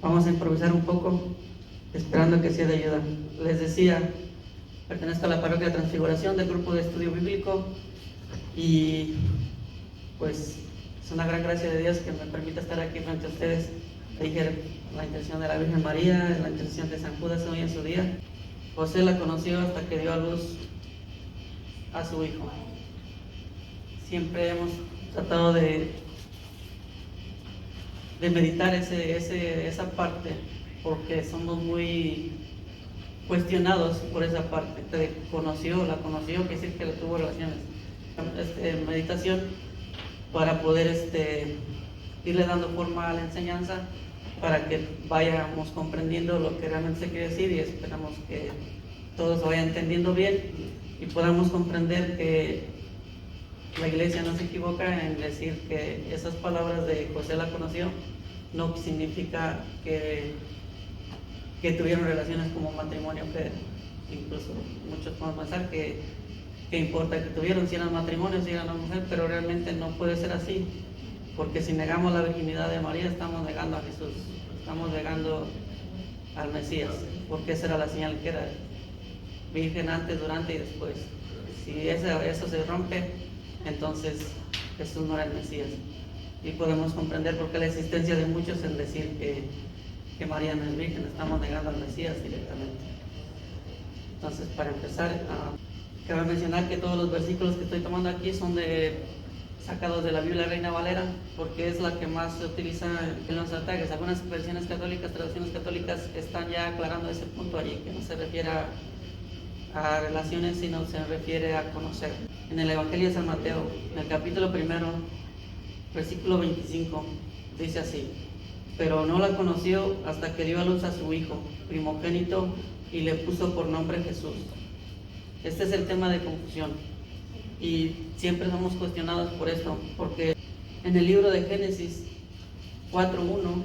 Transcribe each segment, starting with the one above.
Vamos a improvisar un poco, esperando que sea de ayuda. Les decía, pertenezco a la parroquia de Transfiguración del grupo de estudio bíblico y pues es una gran gracia de Dios que me permita estar aquí frente a ustedes. Dije la intención de la Virgen María, la intención de San Judas hoy en su día. José la conoció hasta que dio a luz a su hijo. Siempre hemos tratado de meditar esa parte, porque somos muy cuestionados por esa parte. La conoció, quiere decir que le tuvo relaciones. Meditación para poder irle dando forma a la enseñanza, para que vayamos comprendiendo lo que realmente se quiere decir, y esperamos que todos lo vayan entendiendo bien y podamos comprender que la iglesia no se equivoca en decir que esas palabras de José la conoció no significa que tuvieron relaciones como matrimonio, que incluso muchos podemos pensar que importa que tuvieron, si eran matrimonio, si eran una mujer, pero realmente no puede ser así, porque si negamos la virginidad de María estamos negando a Jesús, estamos negando al Mesías, porque esa era la señal, que era virgen antes, durante y después. Si eso se rompe, entonces Jesús no era el Mesías. Y podemos comprender por qué la existencia de muchos en decir que María no es virgen, estamos negando al Mesías directamente. Entonces, para empezar, cabe mencionar que todos los versículos que estoy tomando aquí son sacados de la Biblia Reina Valera, porque es la que más se utiliza en los ataques. Algunas versiones católicas, traducciones católicas, están ya aclarando ese punto allí, que no se refiere a relaciones, sino se refiere a conocer. En el Evangelio de San Mateo, en el capítulo 1, versículo 25, dice así: pero no la conoció hasta que dio a luz a su hijo primogénito y le puso por nombre Jesús. Este es el tema de confusión y siempre somos cuestionados por esto, porque en el libro de Génesis 4:1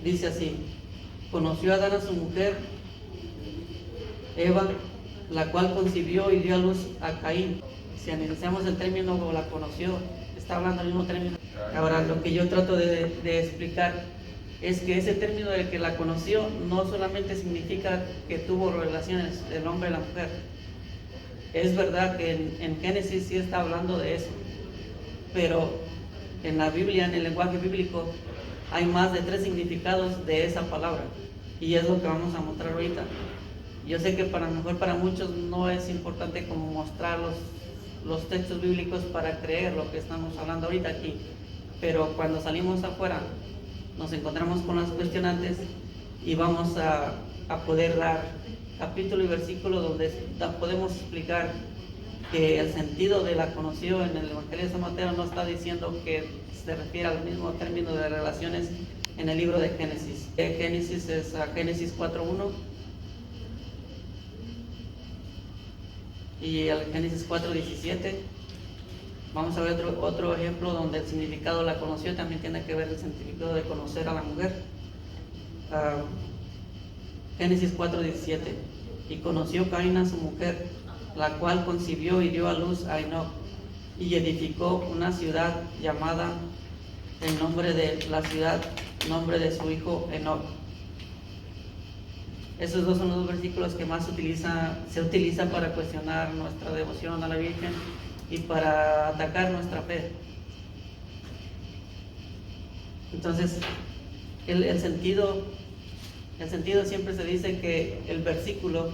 dice así: conoció a Adán a su mujer Eva, la cual concibió y dio a luz a Caín. Si analizamos el término la conoció, está hablando del mismo término. Ahora, lo que yo trato de explicar es que ese término de que la conoció no solamente significa que tuvo relaciones del hombre y la mujer. Es verdad que en Génesis sí está hablando de eso, pero en la Biblia, en el lenguaje bíblico, hay más de 3 significados de esa palabra, y es lo que vamos a mostrar ahorita. Yo sé que para muchos no es importante como mostrar los textos bíblicos para creer lo que estamos hablando ahorita aquí, pero cuando salimos afuera nos encontramos con las cuestionantes y vamos a poder dar capítulo y versículo donde podemos explicar que el sentido de la conoció en el Evangelio de San Mateo no está diciendo que se refiere al mismo término de relaciones en el libro de Génesis. Génesis es Génesis 4:1 y el Génesis 4:17. Vamos a ver otro ejemplo donde el significado de la conoció también tiene que ver el significado de conocer a la mujer. Génesis 4:17. Y conoció Caín a su mujer, la cual concibió y dio a luz a Enoc, y edificó una ciudad llamada el nombre de la ciudad, nombre de su hijo Enoc. Esos dos son los versículos que más se utiliza para cuestionar nuestra devoción a la Virgen y para atacar nuestra fe. Entonces, el sentido siempre se dice que el versículo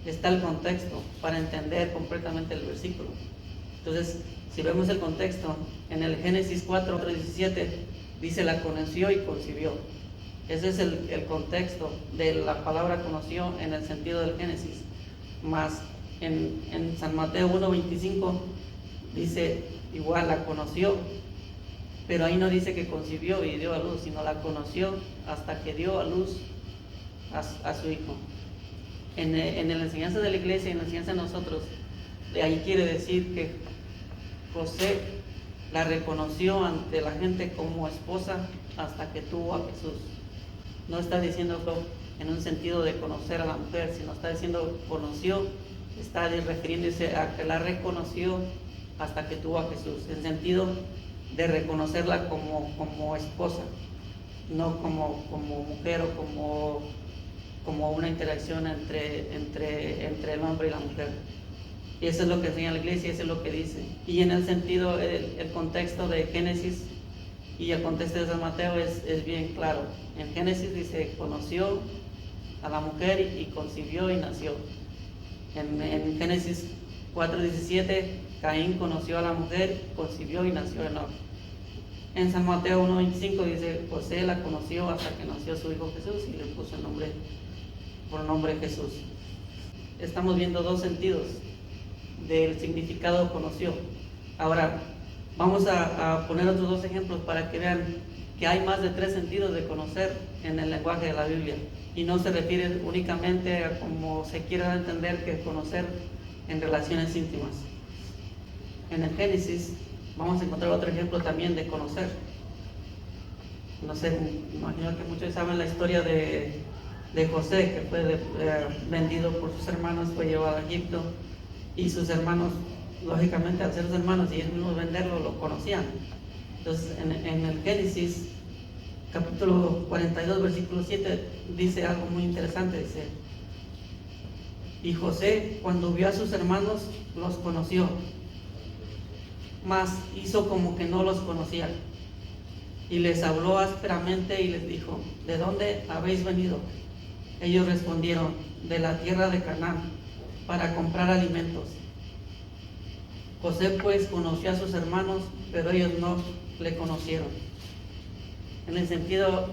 está el contexto para entender completamente el versículo. Entonces, si vemos el contexto, en el Génesis 4:17 dice la conoció y concibió. Ese es el contexto de la palabra conoció en el sentido del Génesis. Más en San Mateo 1:25 dice igual, la conoció, pero ahí no dice que concibió y dio a luz, sino la conoció hasta que dio a luz a su hijo. En la enseñanza de la iglesia y en la enseñanza de nosotros, de ahí quiere decir que José la reconoció ante la gente como esposa hasta que tuvo a Jesús. No está diciendo en un sentido de conocer a la mujer, sino está diciendo conoció, está refiriéndose a que la reconoció hasta que tuvo a Jesús, en sentido de reconocerla como esposa. no como mujer o como una interacción entre el hombre y la mujer. Y eso es lo que enseña la iglesia, eso es lo que dice. Y en el sentido, el contexto de Génesis y el contexto de San Mateo es bien claro. En Génesis dice, conoció a la mujer y concibió y nació. En Génesis 4:17, Caín conoció a la mujer, concibió y nació Enoc. En San Mateo 1:25 dice, José la conoció hasta que nació su hijo Jesús y le puso el nombre, por nombre Jesús. Estamos viendo dos sentidos del significado conoció. Ahora, vamos a poner otros dos ejemplos para que vean que hay más de 3 sentidos de conocer en el lenguaje de la Biblia. Y no se refiere únicamente a como se quiera entender que conocer en relaciones íntimas. En el Génesis vamos a encontrar otro ejemplo también de conocer. No sé, me imagino que muchos saben la historia de José, que fue vendido por sus hermanos, fue llevado a Egipto, y sus hermanos, lógicamente al ser sus hermanos y ellos mismos venderlo, lo conocían. Entonces en el Génesis capítulo 42 versículo 7 dice algo muy interesante, dice: y José, cuando vio a sus hermanos, los conoció, mas hizo como que no los conocía, y les habló ásperamente y les dijo: ¿de dónde habéis venido? Ellos respondieron: de la tierra de Canaán, para comprar alimentos. José pues conoció a sus hermanos, pero ellos no le conocieron. En el sentido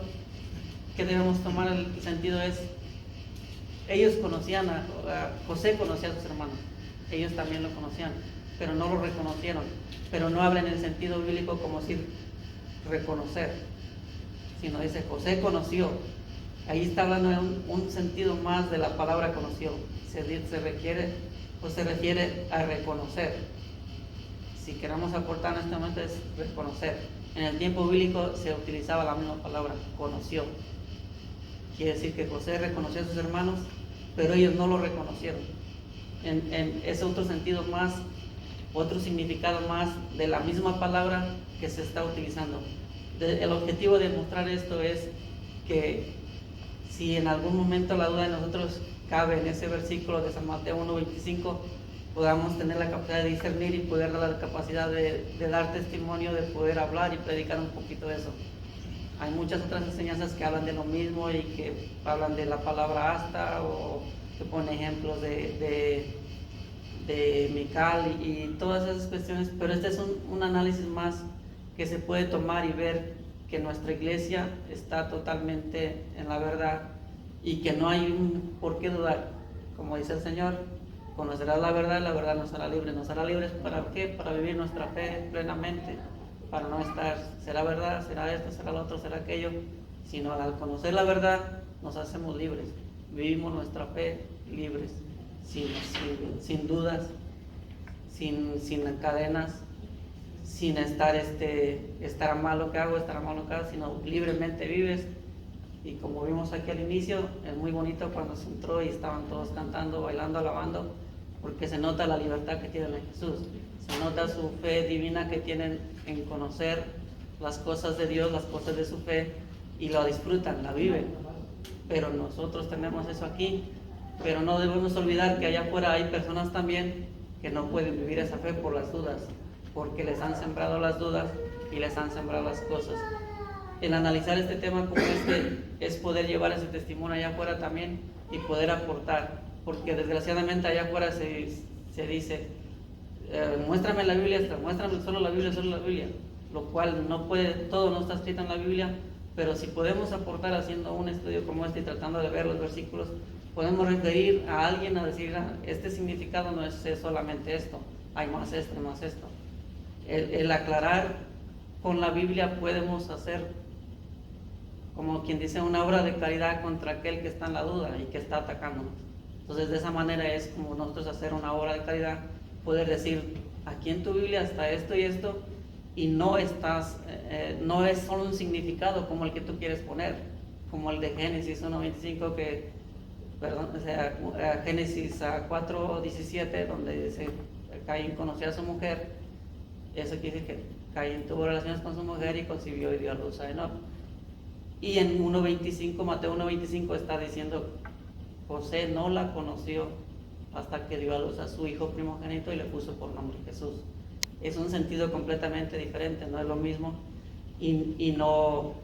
que debemos tomar, el sentido es, ellos conocían José conocía a sus hermanos, ellos también lo conocían, pero no lo reconocieron. Pero no habla en el sentido bíblico como decir reconocer, sino dice José conoció. Ahí está hablando de un sentido más de la palabra conoció. Se refiere a reconocer. Si queremos aportar en este momento es reconocer. En el tiempo bíblico se utilizaba la misma palabra, conoció. Quiere decir que José reconoció a sus hermanos, pero ellos no lo reconocieron. Es otro sentido más, otro significado más de la misma palabra que se está utilizando. El objetivo de mostrar esto es que si en algún momento la duda de nosotros cabe en ese versículo de San Mateo 1:25, podamos tener la capacidad de discernir y poder dar la capacidad de dar testimonio, de poder hablar y predicar un poquito de eso. Hay muchas otras enseñanzas que hablan de lo mismo y que hablan de la palabra hasta, o que ponen ejemplos de Mical y todas esas cuestiones, pero este es un análisis más que se puede tomar y ver que nuestra iglesia está totalmente en la verdad y que no hay por qué dudar. Como dice el Señor, conocerás la verdad nos hará libres. ¿Nos hará libres para qué? Para vivir nuestra fe plenamente, para no estar, será verdad, será esto, será lo otro, será aquello, sino al conocer la verdad nos hacemos libres, vivimos nuestra fe libres, sin dudas, sin cadenas, sin estar estará mal lo que hago, sino libremente vives. Y como vimos aquí al inicio, es muy bonito cuando se entró y estaban todos cantando, bailando, alabando, porque se nota la libertad que tienen en Jesús, se nota su fe divina que tienen en conocer las cosas de Dios, las cosas de su fe, y lo disfrutan, la viven. Pero nosotros tenemos eso aquí, pero no debemos olvidar que allá afuera hay personas también que no pueden vivir esa fe por las dudas, porque les han sembrado las dudas y les han sembrado las cosas. El analizar este tema como es poder llevar ese testimonio allá afuera también y poder aportar, porque desgraciadamente allá afuera se dice, muéstrame la Biblia, muéstrame solo la Biblia, lo cual no puede, todo no está escrito en la Biblia, pero si podemos aportar haciendo un estudio como este y tratando de ver los versículos, podemos referir a alguien a decir, este significado no es solamente esto, hay más esto, más esto. El aclarar con la Biblia podemos hacer, como quien dice, una obra de caridad contra aquel que está en la duda y que está atacándonos. Entonces de esa manera es como nosotros hacer una obra de caridad, poder decir, aquí en tu Biblia está esto y esto, y no es solo un significado como el que tú quieres poner, como el de Génesis 1:25, Génesis 4:17, donde dice, Caín conoció a su mujer. Eso quiere decir que Caín tuvo relaciones con su mujer y concibió y dio a luz a Enoc. Y en 1.25, Mateo 1.25 está diciendo, José no la conoció hasta que dio a luz a su hijo primogénito y le puso por nombre Jesús. Es un sentido completamente diferente, no es lo mismo, y no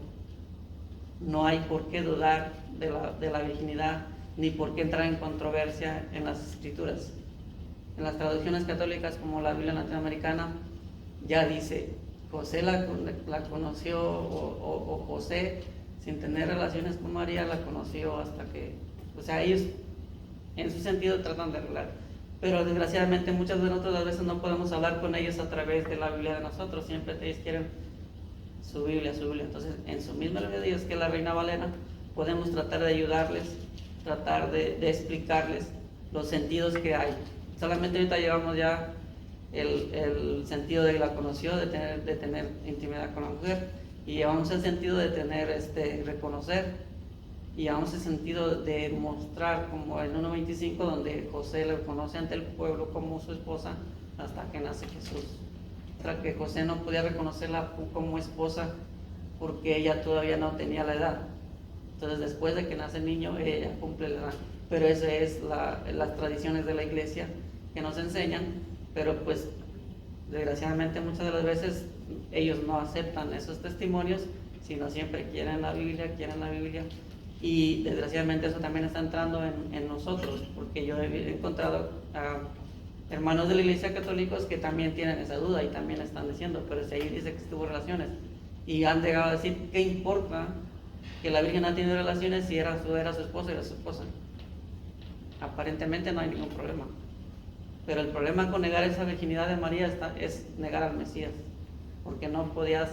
hay por qué dudar de la virginidad, ni por qué entrar en controversia en las escrituras. En las traducciones católicas, como la Biblia latinoamericana, ya dice, José la conoció, o José, sin tener relaciones con María, la conoció hasta que, o sea, ellos en su sentido tratan de arreglar. Pero desgraciadamente muchas de nosotros a veces no podemos hablar con ellos a través de la Biblia de nosotros, siempre ellos quieren su Biblia. Entonces, en su misma Biblia de Dios, que es la Reina Valera, podemos tratar de ayudarles, tratar de explicarles los sentidos que hay. Solamente ahorita llevamos ya el sentido de que la conoció, de tener intimidad con la mujer, y llevamos el sentido de tener, reconocer, y llevamos el sentido de mostrar, como en 1.25, donde José le reconoce ante el pueblo como su esposa hasta que nace Jesús. Hasta que José no podía reconocerla como esposa porque ella todavía no tenía la edad. Entonces, después de que nace el niño, ella cumple la edad. Pero esas es las tradiciones de la iglesia que nos enseñan, pero pues desgraciadamente muchas de las veces ellos no aceptan esos testimonios, sino siempre quieren la Biblia, y desgraciadamente eso también está entrando en nosotros, porque yo he encontrado hermanos de la iglesia católicos que también tienen esa duda y también están diciendo, pero si ahí dice que tuvo relaciones, y han llegado a decir, ¿qué importa que la Virgen ha tenido relaciones si era su esposa? Aparentemente no hay ningún problema, pero el problema con negar esa virginidad de María es negar al Mesías, porque no podía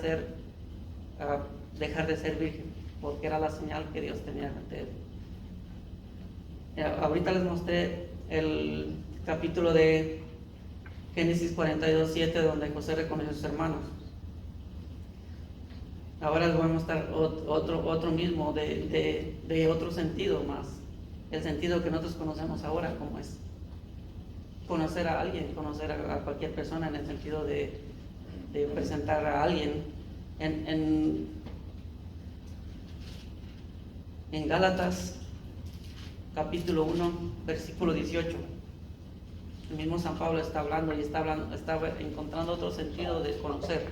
dejar de ser virgen, porque era la señal que Dios tenía ante él. Ahorita les mostré el capítulo de Génesis 42:7, donde José reconoció a sus hermanos. Ahora les voy a mostrar otro mismo, de otro sentido más, el sentido que nosotros conocemos ahora, como es conocer a alguien, conocer a cualquier persona, en el sentido de presentar a alguien. En Gálatas capítulo 1 versículo 18, el mismo San Pablo está hablando y está encontrando otro sentido de conocer.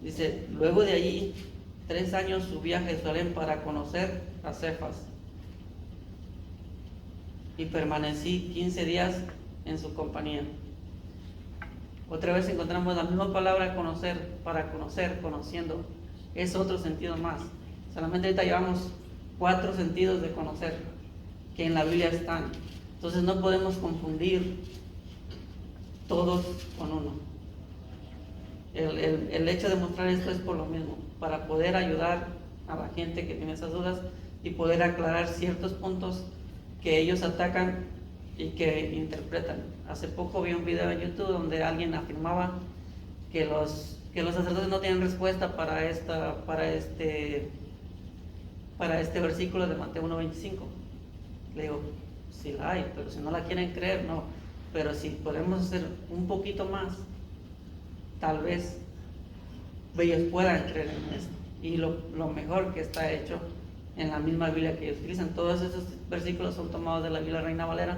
Dice, luego de allí 3 años subí a Jerusalén para conocer a Cefas, y permanecí 15 días en su compañía. Otra vez encontramos la misma palabra conocer, para conocer, conociendo. Es otro sentido más. Solamente ahorita llevamos 4 sentidos de conocer que en la Biblia están. Entonces no podemos confundir todos con uno. El hecho de mostrar esto es por lo mismo, para poder ayudar a la gente que tiene esas dudas y poder aclarar ciertos puntos que ellos atacan y que interpretan. Hace poco vi un video en YouTube donde alguien afirmaba que los sacerdotes no tienen respuesta para este versículo de Mateo 1.25. Le digo, sí la hay, pero si no la quieren creer, no. Pero si podemos hacer un poquito más, tal vez ellos puedan creer en esto. Y lo mejor que está hecho en la misma Biblia que ellos utilizan. Todos esos versículos son tomados de la Biblia Reina Valera,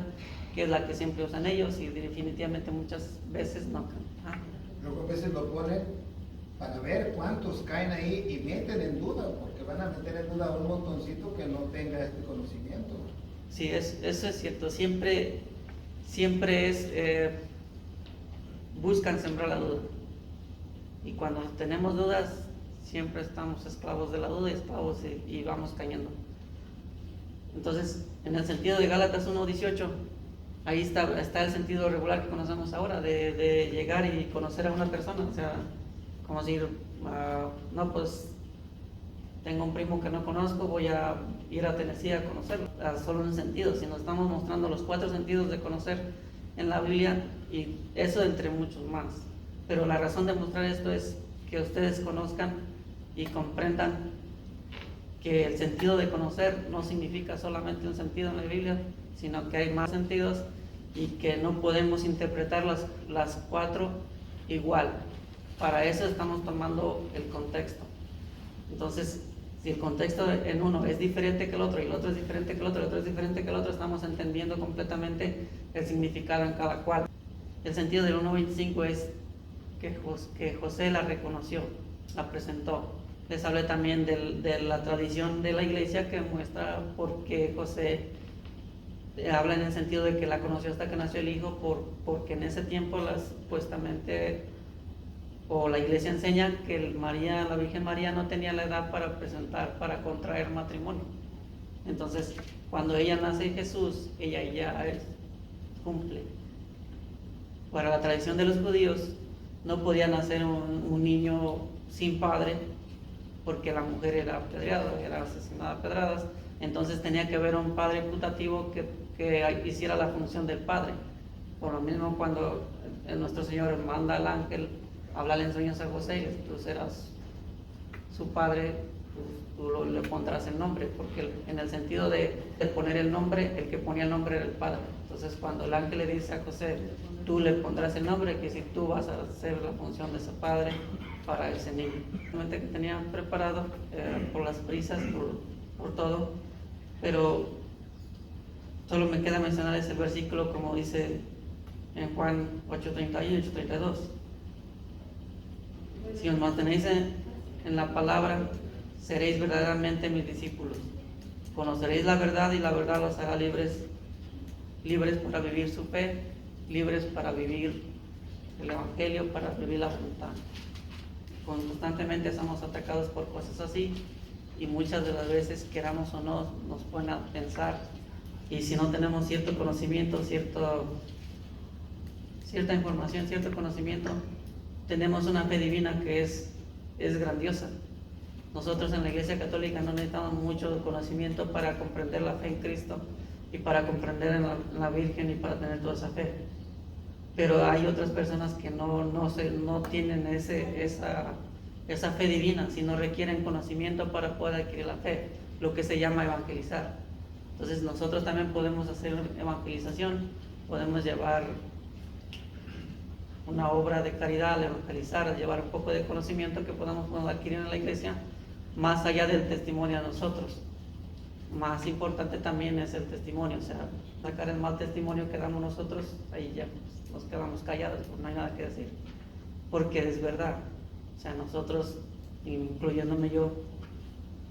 que es la que siempre usan ellos, y definitivamente muchas veces no. Luego a veces lo ponen para ver cuántos caen ahí y meten en duda, porque van a meter en duda a un montoncito que no tenga este conocimiento. Sí, eso es cierto. Siempre buscan sembrar la duda. Y cuando tenemos dudas, siempre estamos esclavos de la duda y vamos cayendo. Entonces, en el sentido de Gálatas 1.18, ahí está el sentido regular que conocemos ahora, de llegar y conocer a una persona. O sea, como decir, no, pues tengo un primo que no conozco, voy a ir a Tennessee a conocerlo. Solo en un sentido, sino estamos mostrando los 4 sentidos de conocer en la Biblia, y eso entre muchos más. Pero la razón de mostrar esto es que ustedes conozcan y comprendan que el sentido de conocer no significa solamente un sentido en la Biblia, sino que hay más sentidos y que no podemos interpretar las 4 igual. Para eso estamos tomando el contexto. Entonces, Si el contexto en uno es diferente que el otro, y el otro es diferente que el otro, y el otro es diferente que el otro, estamos entendiendo completamente el significado en cada cual. El sentido del 1.25 es que José la reconoció, la presentó. Les hablé también de la tradición de la iglesia que muestra por qué José habla en el sentido de que la conoció hasta que nació el hijo, porque en ese tiempo supuestamente, o la iglesia enseña que la Virgen María no tenía la edad para contraer matrimonio. Entonces, cuando ella nace Jesús, ella ya cumple. Para la tradición de los judíos, no podía nacer un niño sin padre, porque la mujer era apedreada, era asesinada a pedradas. Entonces tenía que haber un padre putativo que hiciera la función del padre. Por lo mismo, cuando nuestro Señor manda al ángel a hablarle en sueños a José, y tú serás su padre, tú le pondrás el nombre, porque en el sentido de poner el nombre, el que ponía el nombre era el padre. Entonces, cuando el ángel le dice a José, tú le pondrás el nombre, que si tú vas a hacer la función de ese padre para ese niño. Realmente que tenían preparado por las prisas, por todo, pero solo me queda mencionar ese versículo como dice en Juan 8:31 y 8:32. Si os mantenéis en la palabra, seréis verdaderamente mis discípulos. Conoceréis la verdad y la verdad los hará libres para vivir su fe, libres para vivir el evangelio, para vivir la voluntad. Constantemente somos atacados por cosas así, y muchas de las veces, queramos o no, nos ponen a pensar, y si no tenemos cierto conocimiento, cierta información, cierto conocimiento, tenemos una fe divina que es grandiosa. Nosotros en la Iglesia Católica no necesitamos mucho conocimiento para comprender la fe en Cristo y para comprender en la Virgen y para tener toda esa fe. Pero hay otras personas que no tienen esa fe divina, sino requieren conocimiento para poder adquirir la fe, lo que se llama evangelizar. Entonces nosotros también podemos hacer evangelización, podemos llevar una obra de caridad al evangelizar, a llevar un poco de conocimiento que podamos adquirir en la iglesia, más allá del testimonio a nosotros. Más importante también es el testimonio, o sea, sacar el mal testimonio que damos nosotros, ahí ya nos quedamos callados, pues no hay nada que decir, porque es verdad. O sea, nosotros, incluyéndome yo,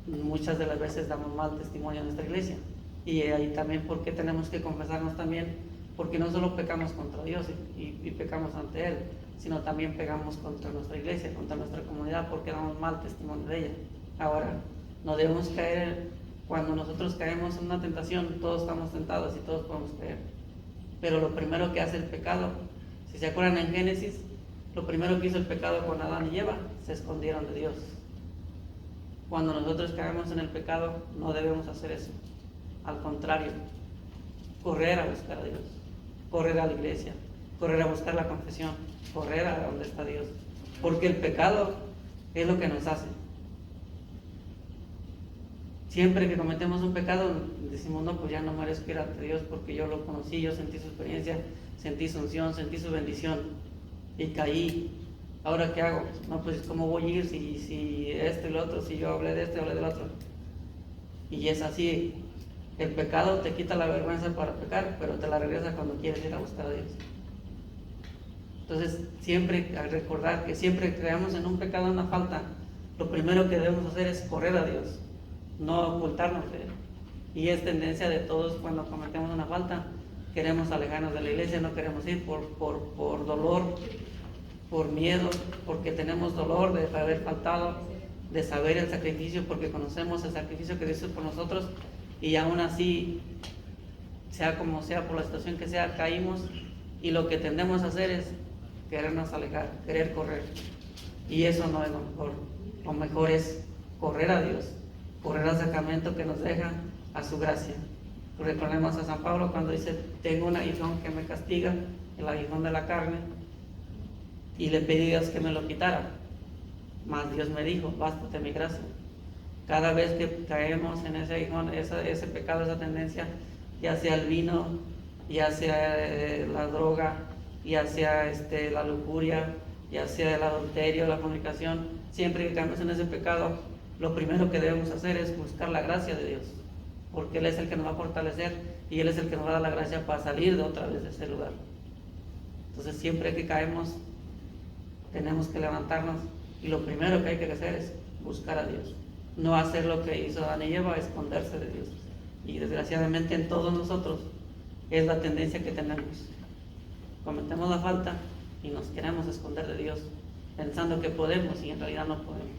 muchas de las veces damos mal testimonio en nuestra iglesia, y ahí también porque tenemos que confesarnos también, porque no solo pecamos contra Dios y pecamos ante Él, sino también pecamos contra nuestra iglesia, contra nuestra comunidad, porque damos mal testimonio de ella. Ahora, no debemos caer, cuando nosotros caemos en una tentación, todos estamos tentados y todos podemos caer, pero lo primero que hace el pecado, si se acuerdan en Génesis, lo primero que hizo el pecado con Adán y Eva, se escondieron de Dios. Cuando nosotros caemos en el pecado, no debemos hacer eso. Al contrario, correr a buscar a Dios, correr a la iglesia, correr a buscar la confesión, correr a donde está Dios, porque el pecado es lo que nos hace. Siempre que cometemos un pecado, decimos, no, pues ya no merezco ir ante Dios porque yo lo conocí, yo sentí su experiencia, sentí su unción, sentí su bendición y caí. ¿Ahora qué hago? No, pues ¿cómo voy a ir si esto y lo otro, si yo hablé de esto y hablé del otro? Y es así, el pecado te quita la vergüenza para pecar, pero te la regresa cuando quieres ir a buscar a Dios. Entonces, siempre al recordar que siempre que caemos en un pecado, en una falta, lo primero que debemos hacer es correr a Dios, no ocultarnos de Él. Y es tendencia de todos cuando cometemos una falta, queremos alejarnos de la iglesia, no queremos ir por dolor, por miedo, porque tenemos dolor de haber faltado, de saber el sacrificio, porque conocemos el sacrificio que Dios hizo por nosotros, y aún así, sea como sea, por la situación que sea, caímos, y lo que tendemos a hacer es querernos alejar, querer correr, y eso no es lo mejor. Lo mejor es correr a Dios, correr al sacramento que nos deja, a su gracia. Recordemos a San Pablo cuando dice, tengo un aguijón que me castiga, el aguijón de la carne, y le pedí a Dios que me lo quitara, mas Dios me dijo, bástate mi gracia. Cada vez que caemos en ese aguijón, ese pecado, esa tendencia, ya sea el vino, ya sea la droga, ya sea la lujuria, ya sea el adulterio, la fornicación, siempre que caemos en ese pecado, lo primero que debemos hacer es buscar la gracia de Dios, porque Él es el que nos va a fortalecer y Él es el que nos va a dar la gracia para salir de otra vez de ese lugar. Entonces siempre que caemos tenemos que levantarnos y lo primero que hay que hacer es buscar a Dios, no hacer lo que hizo Adán y Eva, esconderse de Dios. Y desgraciadamente en todos nosotros es la tendencia que tenemos. Cometemos la falta y nos queremos esconder de Dios pensando que podemos y en realidad no podemos.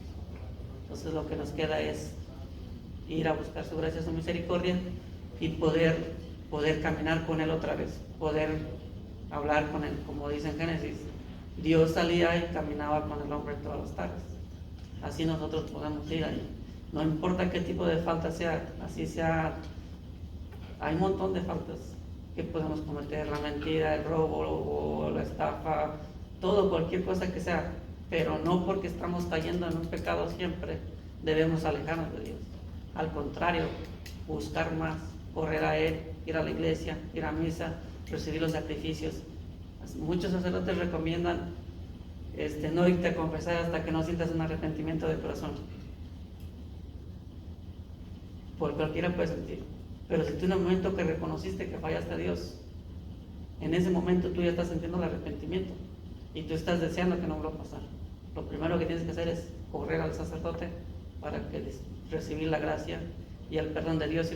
Entonces lo que nos queda es ir a buscar su gracia, su misericordia y poder caminar con Él otra vez, poder hablar con Él, como dice en Génesis. Dios salía y caminaba con el hombre todas las tardes. Así nosotros podemos ir ahí. No importa qué tipo de falta sea, así sea. Hay un montón de faltas que podemos cometer, la mentira, el robo o la estafa, todo, cualquier cosa que sea, pero no porque estamos cayendo en un pecado siempre debemos alejarnos de Dios. Al contrario, buscar más, correr a Él, ir a la iglesia, ir a misa, recibir los sacrificios. Muchos sacerdotes recomiendan no irte a confesar hasta que no sientas un arrepentimiento de corazón. Por cualquiera puede sentir. Pero si tú en el momento que reconociste que fallaste a Dios, en ese momento tú ya estás sintiendo el arrepentimiento y tú estás deseando que no vuelva a pasar. Lo primero que tienes que hacer es correr al sacerdote para que recibir la gracia y el perdón de Dios y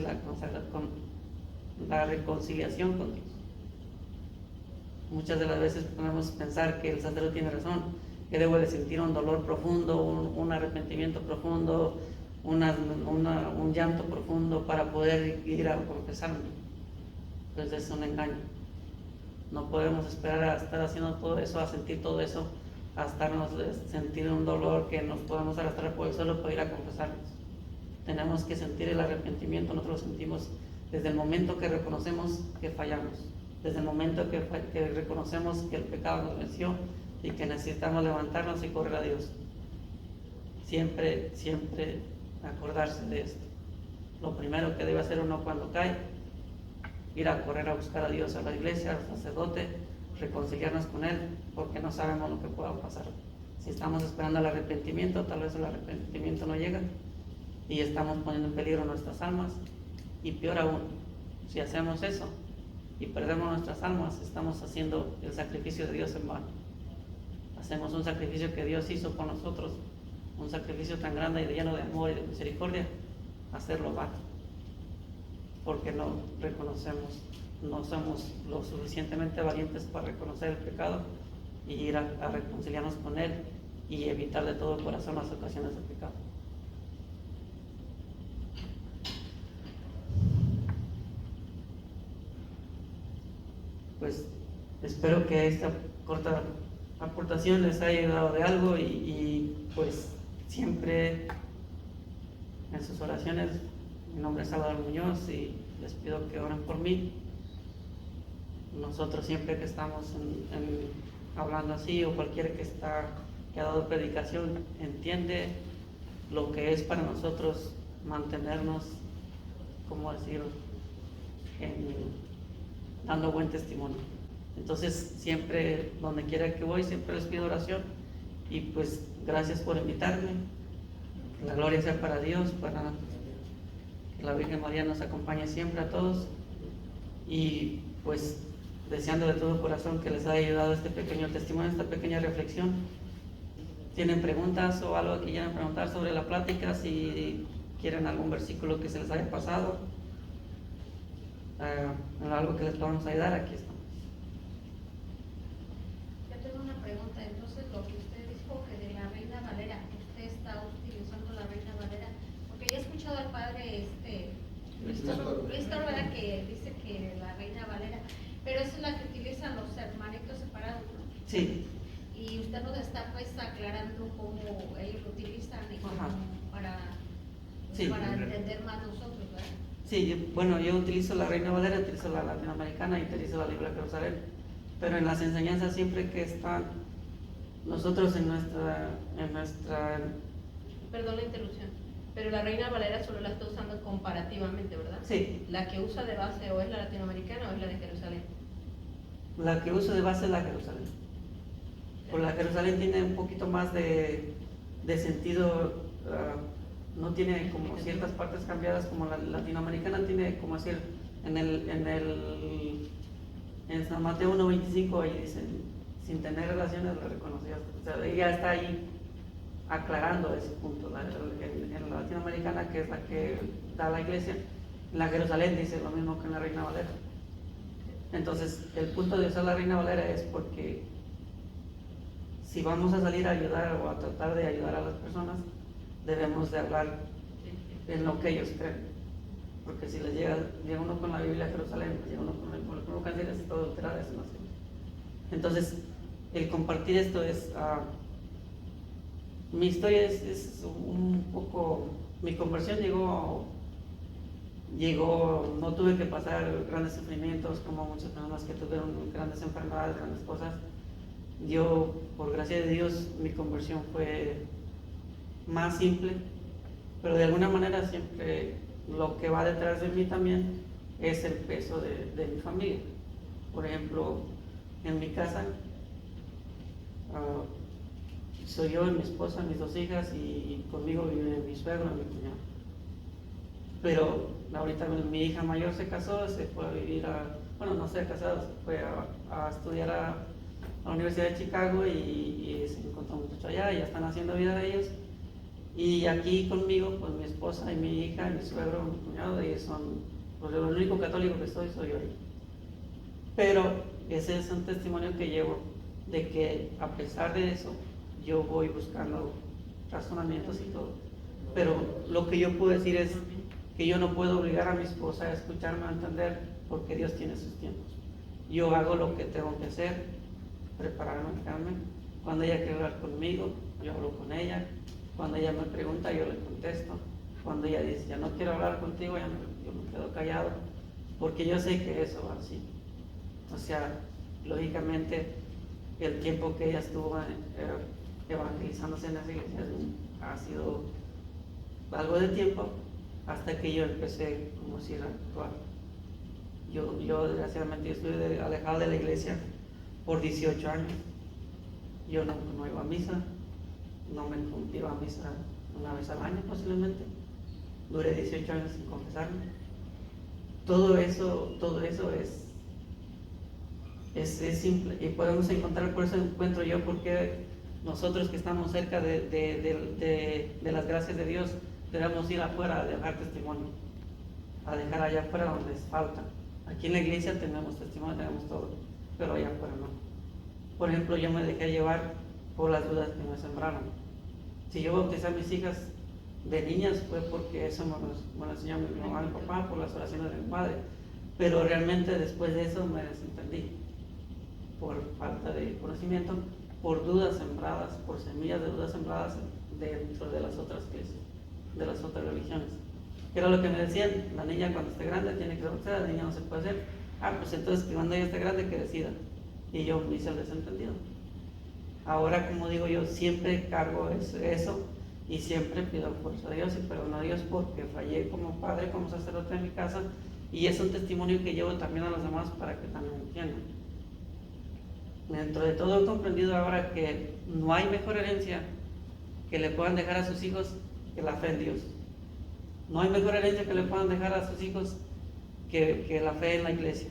la reconciliación con Dios. Muchas de las veces podemos pensar que el sacerdote tiene razón, que debo de sentir un dolor profundo, un arrepentimiento profundo, un llanto profundo para poder ir a confesarme. Entonces es un engaño. No podemos esperar a estar haciendo todo eso, a sentir todo eso, a sentir un dolor que nos podemos arrastrar por el suelo para ir a confesarnos. Tenemos que sentir el arrepentimiento. Nosotros lo sentimos desde el momento que reconocemos que fallamos, desde el momento que reconocemos que el pecado nos venció y que necesitamos levantarnos y correr a Dios. Siempre acordarse de esto. Lo primero que debe hacer uno cuando cae, ir a correr a buscar a Dios, a la iglesia, al sacerdote, reconciliarnos con Él, porque no sabemos lo que pueda pasar. Si estamos esperando el arrepentimiento, tal vez el arrepentimiento no llega y estamos poniendo en peligro nuestras almas, y peor aún, si hacemos eso y perdemos nuestras almas, estamos haciendo el sacrificio de Dios en vano. Hacemos un sacrificio que Dios hizo por nosotros, un sacrificio tan grande y lleno de amor y de misericordia, hacerlo vano, porque no reconocemos, no somos lo suficientemente valientes para reconocer el pecado y ir a reconciliarnos con Él y evitar de todo corazón las ocasiones de pecado. Pues espero que esta corta aportación les haya ayudado de algo y pues siempre en sus oraciones, mi nombre es Salvador Muñoz y les pido que oren por mí. Nosotros siempre que estamos hablando así, o cualquiera que ha dado predicación entiende lo que es para nosotros mantenernos, ¿cómo decir?, dando buen testimonio. Entonces siempre, donde quiera que voy, siempre les pido oración y pues gracias por invitarme. La gloria sea para Dios, para que la Virgen María nos acompañe siempre a todos y pues deseando de todo corazón que les haya ayudado este pequeño testimonio, esta pequeña reflexión. ¿Tienen preguntas o algo que quieran preguntar sobre la plática? Si quieren algún versículo que se les haya pasado, algo que les podamos ayudar, aquí estamos. Yo tengo una pregunta. Entonces, lo que usted dijo que de la Reina Valera, usted está utilizando la Reina Valera, porque ya he escuchado al padre Luis Toro, ¿verdad?, que dice que la Reina Valera, pero esa es la que utilizan los hermanitos separados, ¿no? Sí. Y usted nos está pues aclarando cómo ellos lo utilizan y cómo para entender más nosotros, ¿verdad? Sí, bueno, yo utilizo la Reina Valera, utilizo la latinoamericana y utilizo la Biblia de Jerusalén, pero en las enseñanzas siempre que están nosotros en nuestra Perdón la interrupción, pero la Reina Valera solo la está usando comparativamente, ¿verdad? Sí. La que usa de base o es la latinoamericana o es la de Jerusalén. La que uso de base es la Jerusalén. Porque la Jerusalén tiene un poquito más de sentido no tiene como ciertas partes cambiadas como la latinoamericana tiene, como decir, en San Mateo 1:25 ahí dicen, sin tener relaciones la reconocías. O sea, ella está ahí aclarando ese punto. En la latinoamericana, que es la que da la iglesia, en la Jerusalén dice lo mismo que en la Reina Valera. Entonces, el punto de usar la Reina Valera es porque si vamos a salir a ayudar o a tratar de ayudar a las personas, debemos de hablar en lo que ellos creen. Porque si les llega uno con la Biblia a Jerusalén, llega uno con el puro canción, es todo alterado, eso no sirve. Entonces, el compartir esto es, mi historia es un poco, mi conversión llegó, no tuve que pasar grandes sufrimientos como muchas personas que tuvieron grandes enfermedades, grandes cosas. Yo, por gracia de Dios, mi conversión fue más simple, pero de alguna manera siempre lo que va detrás de mí también es el peso de mi familia. Por ejemplo, en mi casa soy yo, mi esposa, mis 2 hijas y conmigo vive mi suegro y mi cuñado. Pero ahorita mi hija mayor se casó, se fue a vivir no se ha casado, se fue a estudiar a la Universidad de Chicago y se encontró un muchacho allá y ya están haciendo vida de ellos. Y aquí conmigo, pues mi esposa y mi hija, mi suegro, mi cuñado, ellos son, pues el único católico que soy yo. Pero ese es un testimonio que llevo de que a pesar de eso, yo voy buscando razonamientos y todo. Pero lo que yo puedo decir es que yo no puedo obligar a mi esposa a escucharme, a entender, porque Dios tiene sus tiempos. Yo hago lo que tengo que hacer, prepararme, quedarme. Cuando ella quiere hablar conmigo, yo hablo con ella. Cuando ella me pregunta, yo le contesto. Cuando ella dice, ya no quiero hablar contigo, yo me quedo callado, porque yo sé que eso va así. O sea, lógicamente, el tiempo que ella estuvo evangelizándose en esa iglesia ha sido algo de tiempo, hasta que yo empecé, como si a actuar. Yo desgraciadamente estuve alejado de la iglesia por 18 años. Yo no iba a misa, no me iba a misa una vez al año posiblemente. Duré 18 años sin confesarme. Todo eso es simple y podemos encontrar, por eso encuentro yo porque nosotros que estamos cerca de las gracias de Dios debemos ir afuera a dejar testimonio, a dejar allá afuera donde les falta. Aquí en la iglesia tenemos testimonio, tenemos todo, pero allá afuera no. Por ejemplo, yo me dejé llevar por las dudas que me sembraron. Si yo bauticé a mis hijas de niñas fue porque eso me lo enseñó mi mamá y mi papá por las oraciones de mi padre, pero realmente después de eso me desentendí por falta de conocimiento, por dudas sembradas, por semillas de dudas sembradas dentro de las otras iglesias, de las otras religiones. Que era lo que me decían, la niña cuando esté grande tiene que ser bautizada, la niña no se puede hacer. Pues entonces que cuando ella esté grande que decida. Y yo me hice el desentendido. Ahora, como digo yo, siempre cargo eso y siempre pido fuerza a Dios y perdono a Dios porque fallé como padre, como sacerdote en mi casa, y es un testimonio que llevo también a los demás para que también entiendan. Dentro de todo he comprendido ahora que no hay mejor herencia que le puedan dejar a sus hijos que la fe en Dios. No hay mejor herencia que le puedan dejar a sus hijos que la fe en la iglesia.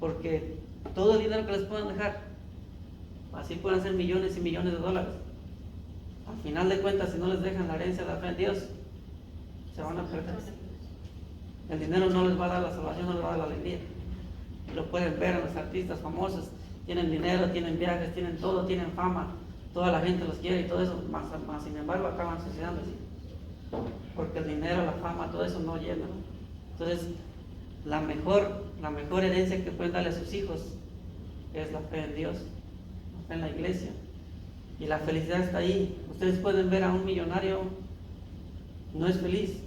Porque todo el dinero que les puedan dejar, así pueden ser millones y millones de dólares. Al final de cuentas, si no les dejan la herencia de la fe en Dios, se van a perder. El dinero no les va a dar la salvación, no les va a dar la alegría. Lo pueden ver en los artistas famosos. Tienen dinero, tienen viajes, tienen todo, tienen fama. Toda la gente los quiere y todo eso, más sin embargo acaban suicidándose. Porque el dinero, la fama, todo eso no llena. Entonces, la mejor herencia que pueden darle a sus hijos es la fe en Dios, la fe en la iglesia. Y la felicidad está ahí. Ustedes pueden ver a un millonario, no es feliz,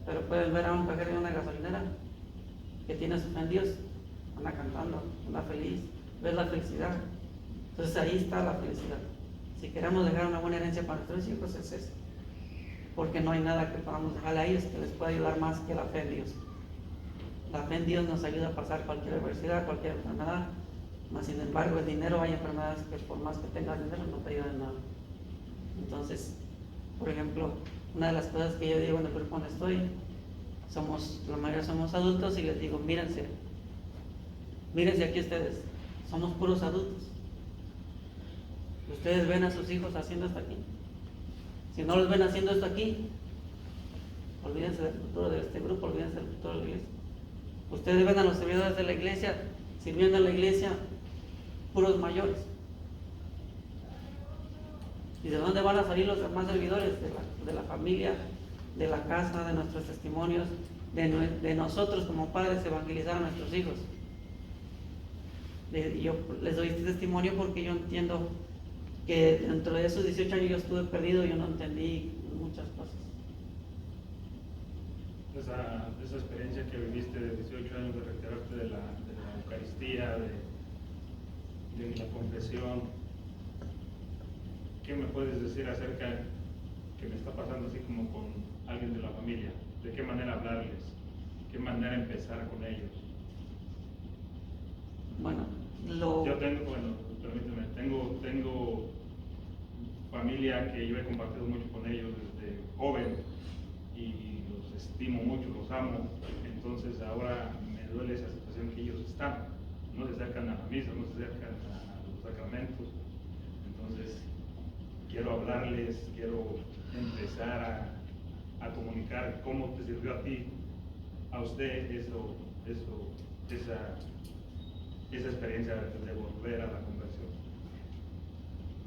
pero pueden ver a un cajero de una gasolinera que tiene su fe en Dios, anda cantando, anda feliz, ver la felicidad. Entonces ahí está la felicidad. Si queremos dejar una buena herencia para nuestros hijos es eso, porque no hay nada que podamos dejarle a ellos que les pueda ayudar más que la fe en Dios. La fe en Dios nos ayuda a pasar cualquier adversidad, cualquier enfermedad, mas sin embargo el dinero, hay enfermedades que por más que tengas dinero no te ayudan en nada. Entonces, por ejemplo, una de las cosas que yo digo en el grupo donde estoy, la mayoría somos adultos y les digo, mírense aquí ustedes, somos puros adultos. Ustedes ven a sus hijos haciendo esto aquí. Si no los ven haciendo esto aquí, olvídense del futuro de este grupo, olvídense del futuro de la iglesia. Ustedes ven a los servidores de la iglesia, sirviendo en la iglesia, puros mayores. ¿Y de dónde van a salir los demás servidores? De la familia, de la casa, de nuestros testimonios, de nosotros como padres evangelizar a nuestros hijos. Yo les doy este testimonio porque yo entiendo que dentro de esos 18 años yo estuve perdido, yo no entendí muchas cosas. Esa experiencia que viviste de 18 años de retirarte de la Eucaristía, de la confesión, ¿qué me puedes decir acerca que me está pasando así como con alguien de la familia? ¿De qué manera hablarles? ¿Qué manera empezar con ellos? Bueno, Yo permíteme, tengo familia que yo he compartido mucho con ellos desde joven y los estimo mucho, los amo. Entonces ahora me duele esa situación que ellos están. No se acercan a la misa, no se acercan a los sacramentos. Entonces quiero hablarles, quiero empezar a comunicar cómo te sirvió a ti, a usted, esa experiencia de volver a la conversión.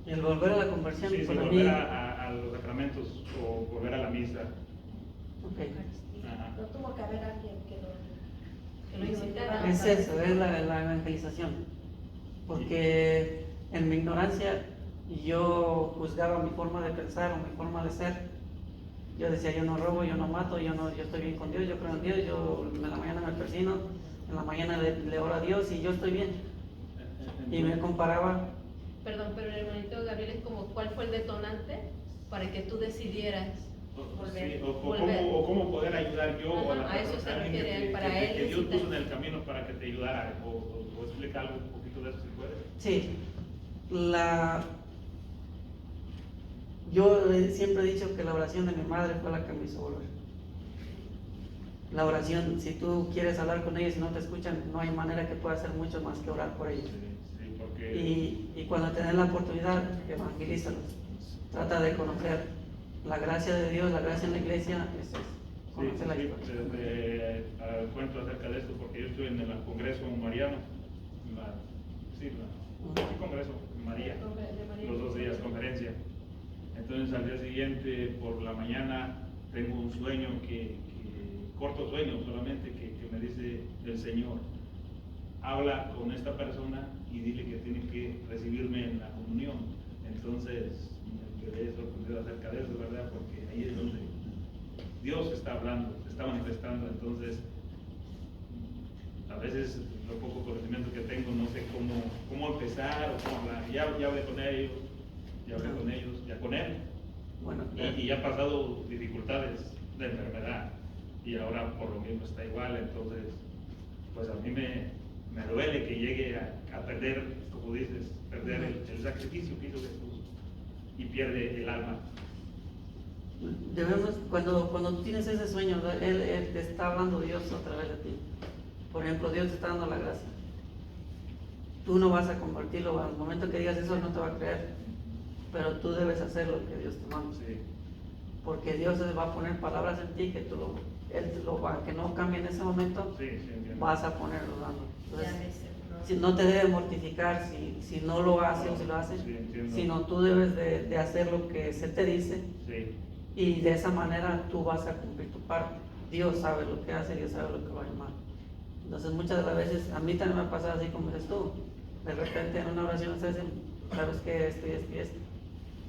el volver a la conversión Sí, para volver mí. a los sacramentos o volver a la misa. Okay. Ajá. No tuvo que haber alguien Que lo incitara. Es eso, es la evangelización. Porque en mi ignorancia yo juzgaba mi forma de pensar o mi forma de ser. Yo decía, yo no robo, yo no mato, yo estoy bien con Dios, yo creo en Dios, yo en la mañana me persino, en la mañana le oro a Dios y yo estoy bien. Y me comparaba. Perdón, pero el hermanito Gabriel es como, ¿cuál fue el detonante para que tú decidieras volver? Sí, o cómo poder ayudar yo Ajá, o a la a eso persona, se alguien refiere, que, para que- él que Dios necesita- puso en el camino para que te ayudara o explica algo un poquito de eso si puedes. Sí, yo siempre he dicho que la oración de mi madre fue la que me hizo volver. La oración, si tú quieres hablar con ellos y no te escuchan, no hay manera que puedas hacer mucho más que orar por ellos. Sí, porque Y cuando tenés la oportunidad, evangelízalos. Trata de conocer la gracia de Dios, la gracia en la iglesia, eso es, conocer la historia. cuento acerca de esto porque yo estuve en el Congreso Mariano, el Congreso María, los 2 días conferencia. Entonces al día siguiente por la mañana tengo un sueño corto sueño solamente que me dice el Señor, habla con esta persona y dile que tiene que recibirme en la comunión. Entonces me quedé sorprendido acerca de eso, ¿verdad? Porque ahí es donde Dios está hablando, se está manifestando. Entonces a veces lo poco conocimiento que tengo no sé cómo empezar o cómo hablar. Ya hablé con ellos, ya con él. Bueno, Y ya ha pasado dificultades de enfermedad y ahora por lo mismo está igual. Entonces pues a mí me duele que llegue a perder, como dices, perder el sacrificio que hizo Jesús y pierde el alma. debemos, cuando tú tienes ese sueño, él te está hablando Dios a través de ti. Por ejemplo, Dios te está dando la gracia. Tú no vas a convertirlo, al momento que digas eso no te va a creer, pero tú debes hacer lo que Dios te manda. Sí. Porque Dios va a poner palabras en ti que que no cambie en ese momento, Sí, entiendo. vas a ponerlo dando. Ya Entonces, ves, ¿no? si no te debe mortificar si no lo hace o si lo hace, Sí, entiendo. sino tú debes de hacer lo que se te dice Sí, y de esa manera tú vas a cumplir tu parte. Dios sabe lo que hace, Dios sabe lo que va a ir mal. Entonces muchas de las veces, a mí también me ha pasado así como dices tú, de repente en una oración ustedes dicen, sabes que esto y esto y esto.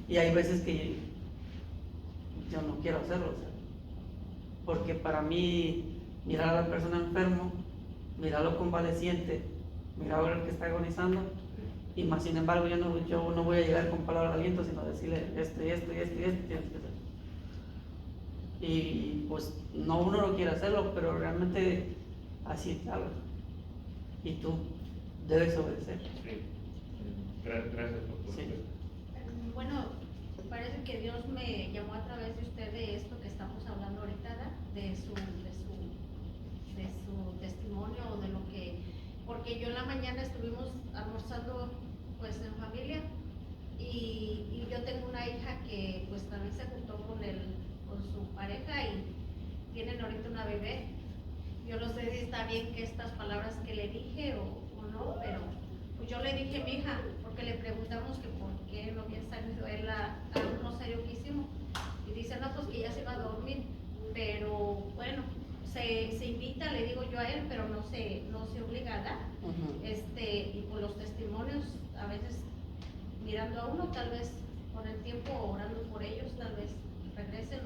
Y hay veces que yo no quiero hacerlo, o sea, porque para mí mirar a la persona enfermo, mirarlo convaleciente, mirar al que está agonizando, y más sin embargo yo no voy a llegar con palabras de aliento, sino decirle esto y esto y esto y esto tienes que hacer. Y pues no uno no quiere hacerlo, pero realmente así te habla. Y tú debes obedecer. sí. Gracias por tu Sí. respuesta. Bueno, parece que Dios me llamó a través de usted de esto que estamos hablando ahorita, ¿verdad? de su testimonio o de lo que, porque yo en la mañana estuvimos almorzando pues en familia y yo tengo una hija que pues también se juntó con su pareja y tienen ahorita una bebé. Yo no sé si está bien que estas palabras que le dije o no, pero pues yo le dije, mi hija, porque le preguntamos que por qué no había salido él a un rosario que hicimos. Y dice, no, pues que ya se va a dormir. Pero bueno, se invita, le digo yo a él, pero no se obliga a dar. Y por los testimonios, a veces mirando a uno, tal vez con el tiempo orando por ellos, tal vez regresen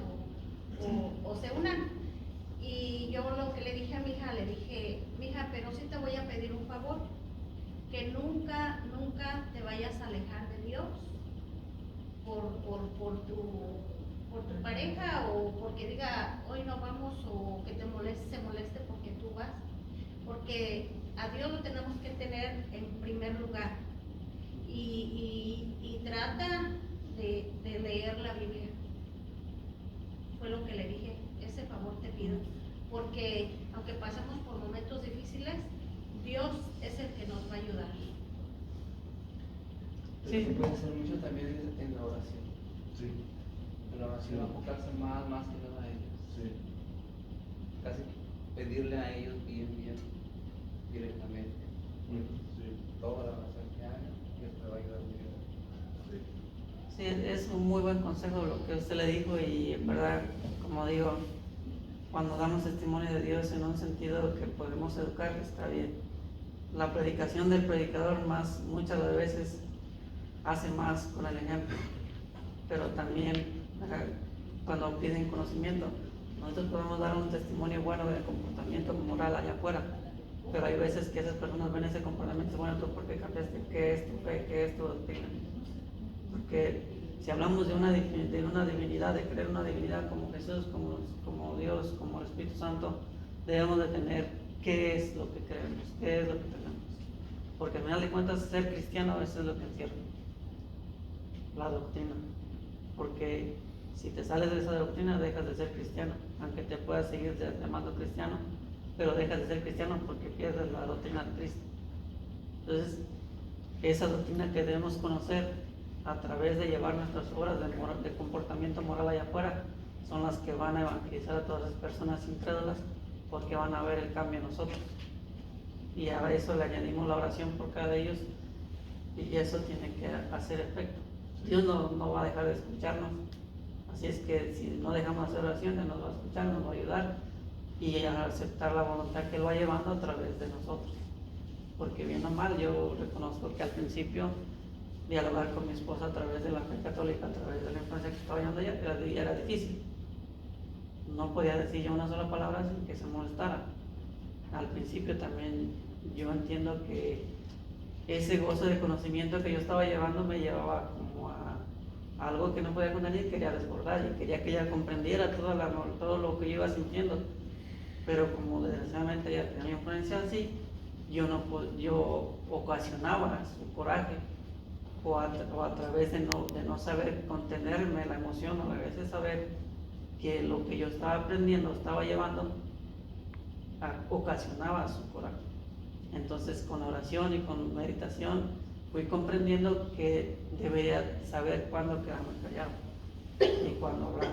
o se unan. Y yo lo que le dije a mi hija, le dije, mi hija, pero sí te voy a pedir un favor, que nunca te vayas a alejar de Dios por tu pareja o porque diga, hoy no vamos o que se moleste porque tú vas. Porque a Dios lo tenemos que tener en primer lugar. Y trata de leer la Biblia. Fue lo que le dije, ese favor te pido. Porque aunque pasemos por momentos difíciles, Dios es el que nos va a ayudar. Sí, puede ser mucho también en la oración. Sí. En la oración enfocarse más que nada a ellos. Sí. Casi pedirle a ellos bien directamente. Sí. Toda la oración que hagan, Dios te va a ayudar mucho. Sí. Sí, es un muy buen consejo lo que usted le dijo y en verdad, como digo, cuando damos testimonio de Dios en un sentido que podemos educar, está bien. La predicación del predicador muchas de veces hace más con el ejemplo, pero también cuando piden conocimiento, nosotros podemos dar un testimonio bueno del comportamiento moral allá afuera, pero hay veces que esas personas ven ese comportamiento, bueno, ¿tú por qué cambiaste? ¿Qué es tu fe? ¿Qué es tu doctrina? Porque si hablamos de una divinidad, de creer una divinidad como Jesús, como Dios, como el Espíritu Santo, debemos de tener qué es lo que creemos, qué es lo que tenemos. Porque al final de cuentas ser cristiano eso es lo que encierra la doctrina. Porque si te sales de esa doctrina dejas de ser cristiano, aunque te puedas seguir llamando cristiano, pero dejas de ser cristiano porque pierdes la doctrina de Cristo. Entonces, esa doctrina que debemos conocer a través de llevar nuestras obras de comportamiento moral allá afuera son las que van a evangelizar a todas las personas incrédulas porque van a ver el cambio en nosotros. Y a eso le añadimos la oración por cada de ellos y eso tiene que hacer efecto. Dios no va a dejar de escucharnos, así es que si no dejamos de hacer oraciones nos va a escuchar, nos va a ayudar y a aceptar la voluntad que Él va llevando a través de nosotros. Porque bien o mal yo reconozco que al principio dialogar con mi esposa a través de la fe católica, a través de la infancia que estaba llevando ella, era difícil. No podía decir yo una sola palabra sin que se molestara. Al principio también yo entiendo que ese gozo de conocimiento que yo estaba llevando me llevaba como a algo que no podía contener y quería desbordar y quería que ella comprendiera todo lo que yo iba sintiendo. Pero como desgraciadamente ella tenía mi influencia así, yo ocasionaba su coraje o a través de no saber contenerme la emoción o a veces saber que lo que yo estaba aprendiendo, estaba llevando, ocasionaba su coraje. Entonces con oración y con meditación fui comprendiendo que debería saber cuándo quedarme callado y cuándo hablar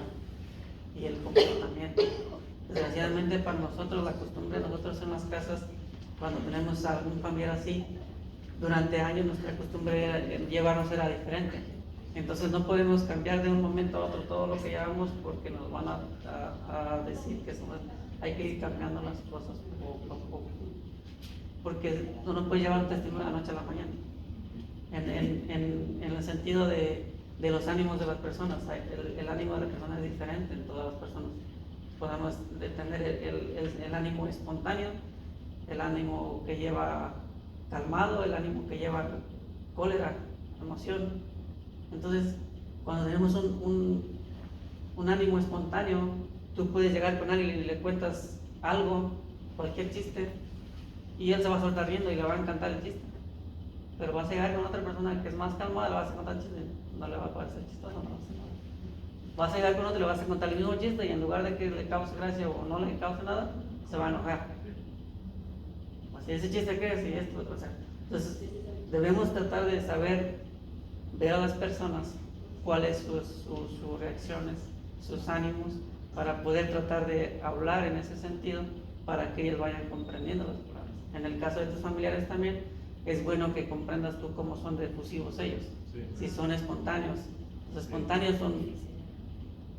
y el comportamiento. Desgraciadamente para nosotros, la costumbre de nosotros en las casas, cuando tenemos a algún familiar así, durante años nuestra costumbre era llevarnos era diferente. Entonces no podemos cambiar de un momento a otro todo lo que llevamos porque nos van a decir que hay que ir cambiando las cosas poco a poco. Porque tú no puedes llevar un testimonio de la noche a la mañana. En el sentido de los ánimos de las personas, el ánimo de la persona es diferente en todas las personas. Podemos tener el ánimo espontáneo, el ánimo que lleva calmado, el ánimo que lleva cólera, emoción. Entonces, cuando tenemos un ánimo espontáneo, tú puedes llegar con alguien y le cuentas algo, cualquier chiste, y él se va a soltar riendo y le va a encantar el chiste. Pero vas a llegar con otra persona que es más calmada, le vas a contar el chiste no le va a parecer chistoso, no va a hacer nada. Vas a llegar con otro y le vas a contar el mismo chiste y en lugar de que le cause gracia o no le cause nada, se va a enojar. Así, ese chiste que es y esto, o sea. Entonces, debemos tratar de saber, ver a las personas, cuáles sus reacciones, sus ánimos, para poder tratar de hablar en ese sentido, para que ellos vayan comprendiendo los problemas. En el caso de tus familiares también, es bueno que comprendas tú cómo son de efusivos ellos. Sí. Si son espontáneos. Los espontáneos son,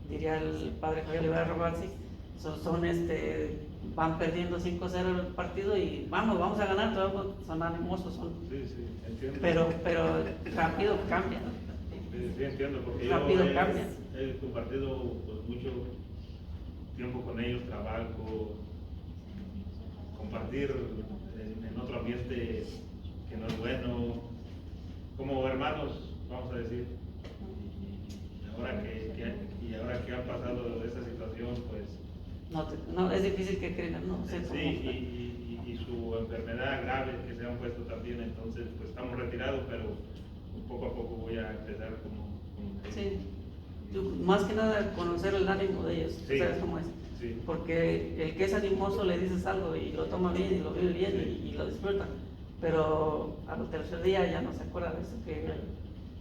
diría el padre Javier Olivera Robalsi, van perdiendo 5-0 el partido y vamos a ganar, todos son animosos, Sí, entiendo. pero rápido cambian. Sí, entiendo, porque Rápido yo cambia. he compartido pues, mucho tiempo con ellos, trabajo, compartir en otro ambiente que no es bueno, como hermanos, vamos a decir. Y ahora que han pasado esa situación, pues... No, es difícil que crean, no sé cómo. Sí, y su enfermedad grave que se han puesto también, entonces pues estamos retirados, pero poco a poco voy a empezar como Sí, más que nada conocer el ánimo de ellos, Sí. ¿sabes cómo es? Sí. Porque el que es animoso le dices algo y lo toma bien y lo vive bien Sí. y lo disfruta, pero al tercer día ya no se acuerda de eso.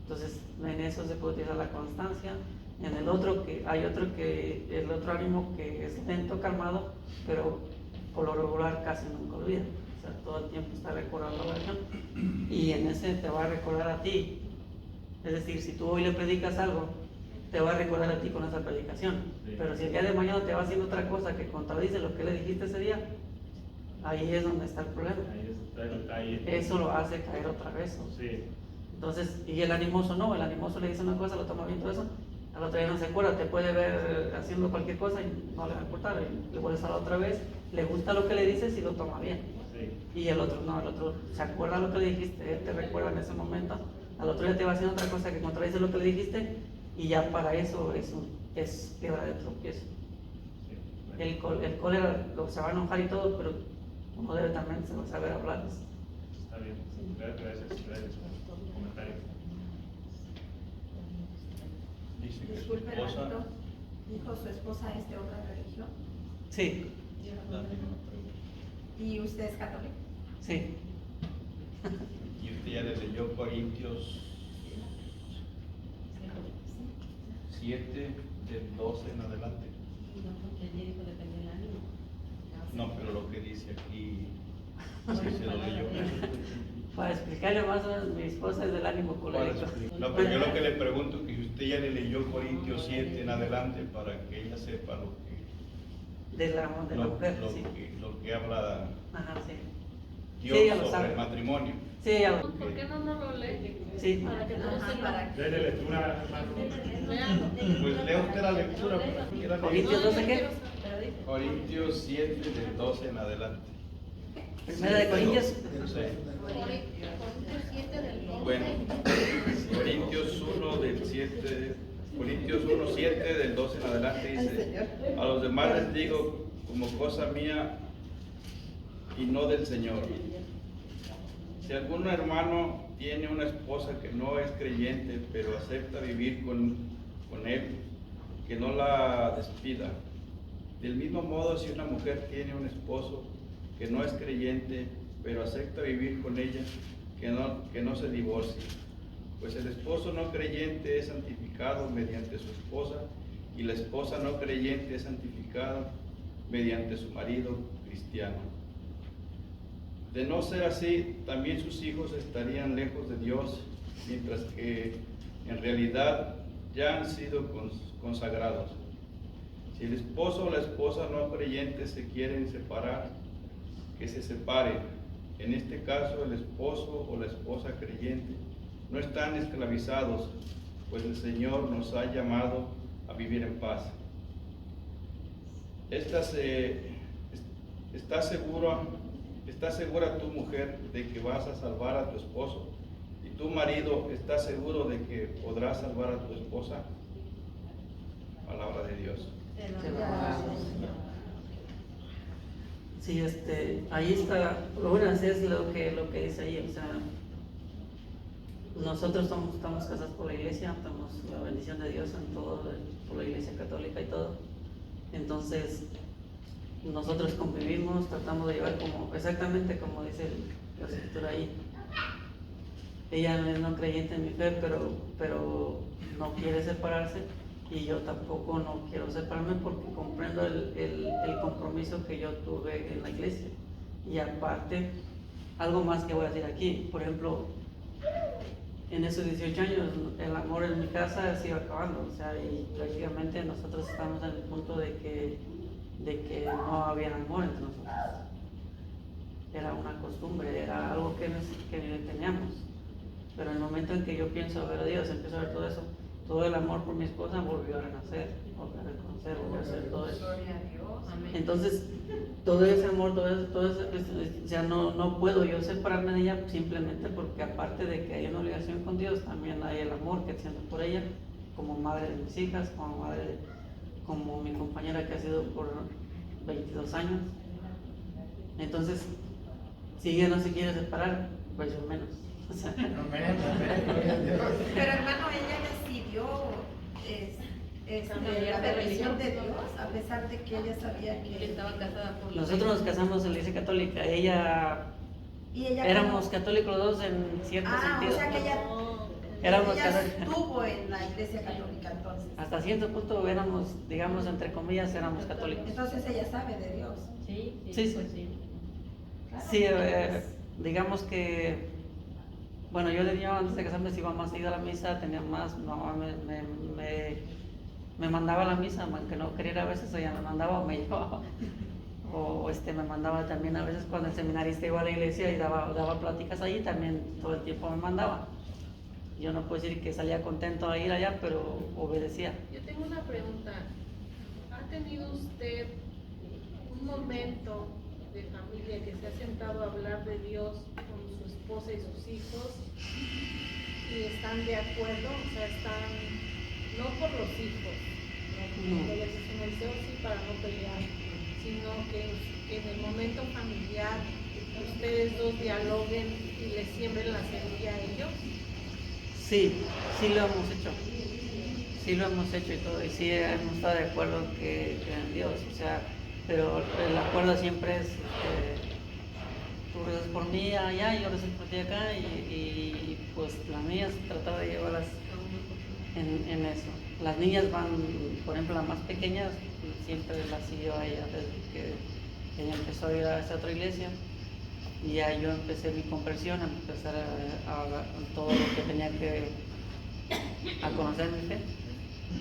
Entonces en eso se puede utilizar la constancia. En el otro el otro ánimo que es lento, calmado, pero por lo regular casi nunca olvida. O sea, todo el tiempo está recordando la oración y en ese te va a recordar a ti. Es decir, si tú hoy le predicas algo, te va a recordar a ti con esa predicación. Sí. Pero si el día de mañana te va haciendo otra cosa que contradice lo que le dijiste ese día, ahí es donde está el problema. Ahí está el detalle. Eso lo hace caer otra vez. ¿No? Sí, Entonces, y el animoso no, el animoso le dice una cosa, lo toma bien todo eso, al otro día no se acuerda, te puede ver haciendo cualquier cosa y no le va a importar, y le vuelves a la otra vez, le gusta lo que le dices y lo toma bien. sí. Y el otro no, el otro se acuerda lo que le dijiste, él te recuerda en ese momento, al otro día te va haciendo otra cosa que contradice lo que le dijiste y ya para eso es piedra de tropiezo. Sí. El cólera se va a enojar y todo, pero uno debe también saber hablarles. Está bien. Gracias por el comentario. Dice que su Disculpe, esposa. hermanito, ¿dijo su esposa es de otra religión? Sí, La misma pregunta. ¿Y usted es católico? sí. Y usted ya le leyó Corintios 7, del 12 en adelante. No, pero lo que dice aquí, sí se lo leyó. Para explicarle más o menos, mi esposa es del ánimo colérico. No, pero yo lo que le pregunto es que si usted ya le leyó Corintios 7 en adelante para que ella sepa lo que, De la mujer, sí. lo que habla Ajá, sí. Dios Sí, ella lo sobre sabe. el matrimonio. Sí, ella lo- ¿Por qué no lo lee? Sí. Para que todos Ajá, para que... Dele lectura, hermano. Leanlo. Pues lea usted la lectura. pues, quiera leer. Corintios 12, ¿qué? Pero dice. Corintios 7 del 12 en adelante. Primera de Corintios. Sí. Corintios 7 del 12. Bueno, Corintios 1 del 7, Corintios 1, 7 del 12 en adelante dice: a los demás les digo como cosa mía y no del Señor. Si algún hermano tiene una esposa que no es creyente, pero acepta vivir con él, que no la despida. Del mismo modo, si una mujer tiene un esposo que no es creyente, pero acepta vivir con ella, que no se divorcie. Pues el esposo no creyente es santificado mediante su esposa, y la esposa no creyente es santificada mediante su marido cristiano. De no ser así, también sus hijos estarían lejos de Dios, mientras que en realidad ya han sido consagrados. Si el esposo o la esposa no creyentes se quieren separar, que se separen. En este caso, el esposo o la esposa creyente no están esclavizados, pues el Señor nos ha llamado a vivir en paz. ¿Estás segura tu mujer de que vas a salvar a tu esposo? ¿Y tu marido está seguro de que podrás salvar a tu esposa? Palabra de Dios. Sí, ahí está, lo bueno es lo que dice ahí, o sea, nosotros estamos casados por la iglesia, tenemos la bendición de Dios en todo, por la iglesia católica y todo. Entonces, nosotros convivimos, tratamos de llevar exactamente como dice la escritura ahí. Ella es no creyente en mi fe, pero no quiere separarse, y yo tampoco no quiero separarme porque comprendo el compromiso que yo tuve en la iglesia. Y aparte, algo más que voy a decir aquí, por ejemplo, en esos 18 años el amor en mi casa se iba acabando, o sea, y prácticamente nosotros estamos en el punto de que no había amor entre nosotros. Era una costumbre, era algo que teníamos. Pero en el momento en que yo pienso a ver a Dios, empiezo a ver todo eso, todo el amor por mi esposa volvió a renacer, volvió a reconocer, volvió a hacer todo eso. Gloria a Dios. Amén. Entonces, todo ese amor, todo eso, o sea, no puedo yo separarme de ella simplemente porque aparte de que hay una obligación con Dios, también hay el amor que siento por ella, como madre de mis hijas, como mi compañera que ha sido por 22 años. Entonces, si ella no se quiere separar, pues yo menos. O sea, Amén, amén, gloria a Dios. Pero hermano, ella decidió Cambiar la de religión de religión. Dios, a pesar de que ella sabía Que que estaba casada por la nosotros nos casamos en la iglesia católica, ella y ella éramos católicos los dos en cierto sentido. o sea que ella, Éramos ella católicos. estuvo en la iglesia católica entonces. Hasta cierto punto éramos, digamos, entre comillas, éramos católicos. Entonces ella sabe de Dios. Sí, Sí, pues sí. sí. Claro, Sí, pues, digamos que, bueno, yo de niño antes de casarme sí iba más seguido a la misa, tenía más, mi mamá me mandaba a la misa, aunque no quería ir a veces, ella me mandaba o me llevaba. O me mandaba también a veces cuando el seminarista iba a la iglesia y daba pláticas allí, también todo el tiempo me mandaba. Yo no puedo decir que salía contento a ir allá, pero obedecía. Yo tengo una pregunta. ¿Ha tenido usted un momento de familia que se ha sentado a hablar de Dios con su esposa y sus hijos y están de acuerdo? O sea, están, no por los hijos, no No. les dicen el deseo sí para no pelear, sino que en el momento familiar ustedes dos dialoguen y les siembren la semilla a ellos. Sí, sí lo hemos hecho. Sí lo hemos hecho y todo, y sí hemos estado de acuerdo que en Dios, o sea, pero el acuerdo siempre es, tú rezas por mí allá, yo rezo por ti acá, y pues las niñas tratar de llevarlas en eso. Las niñas van, por ejemplo, las más pequeñas, siempre las siguió a ella desde que ella empezó a ir a esa otra iglesia. Y ya yo empecé mi conversión, a empezar a todo lo que tenía que a conocer mi fe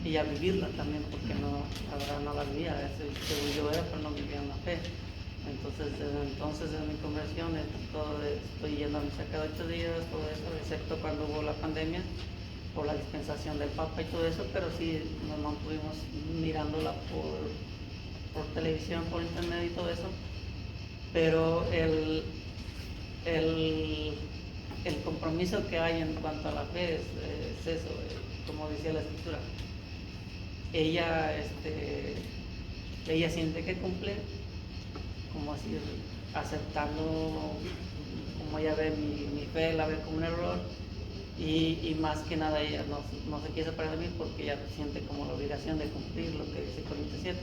y a vivirla también, porque la verdad no la vivía, según yo era, pero no vivía en la fe. Entonces, desde entonces en mi conversión estoy yendo a misa cada 8 días, todo eso, excepto cuando hubo la pandemia, por la dispensación del Papa y todo eso, pero sí nos mantuvimos mirándola por televisión, por internet y todo eso. Pero el compromiso que hay en cuanto a la fe es eso, como decía la escritura. Ella siente que cumple, como así, aceptando, como ella ve mi fe, la ve como un error, y más que nada ella no se quiere separar de mí porque ella siente como la obligación de cumplir lo que dice Corintios 7.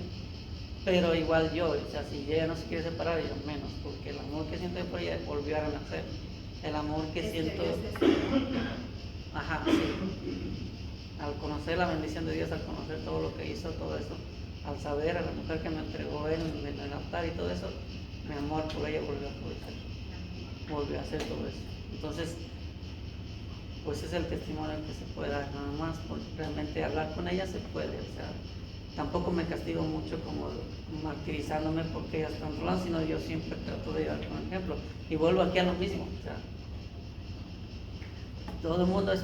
Pero igual yo, o sea, si ella no se quiere separar, yo menos, porque el amor que siento por ella volvió a renacer. El amor que siento, ajá, sí. Al conocer la bendición de Dios, al conocer todo lo que hizo, todo eso, al saber a la mujer que me entregó él en el altar y todo eso, mi amor por ella volvió a hacer todo eso. Entonces, pues es el testimonio que se puede dar nada más, porque realmente hablar con ella se puede, o sea, tampoco me castigo mucho como martirizándome porque ella está en otro lado, sino yo siempre trato de llevar con ejemplo. Y vuelvo aquí a lo mismo, o sea, todo el mundo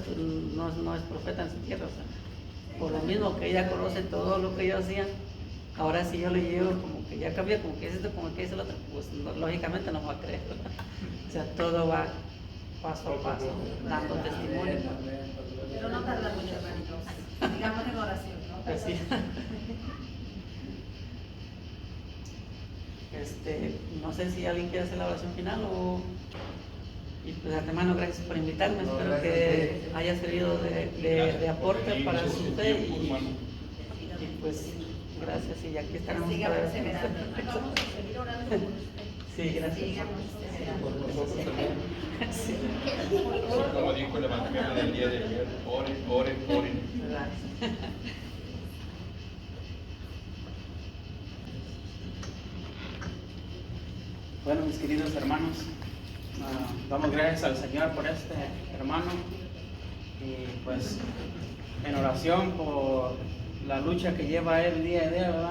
no es profeta en su tierra, o sea, por lo mismo que ella conoce todo lo que yo hacía, ahora si yo le llevo como que ya cambió, como que es esto, como que es el otro, pues lógicamente no me va a creer, ¿verdad? O sea, todo va paso a paso, dando testimonio. Pero no tarda mucho, hermanitos. Digamos en oración, ¿no? Pues sí. No sé si alguien quiere hacer la oración final o... Y pues de antemano, gracias por invitarme. No, Espero gracias, que sí. haya servido de aporte para su fe y pues gracias y aquí estaremos Siga para perseverando. Vamos a seguir orando por usted. Sí, gracias. Sigamos perseverando. Por nosotros también. Sí, Como dijo el Evangelio del día de ayer, oren, oren, oren. gracias. Bueno, mis queridos hermanos, damos gracias al Señor por este hermano y pues en oración por la lucha que lleva él día a día, ¿verdad?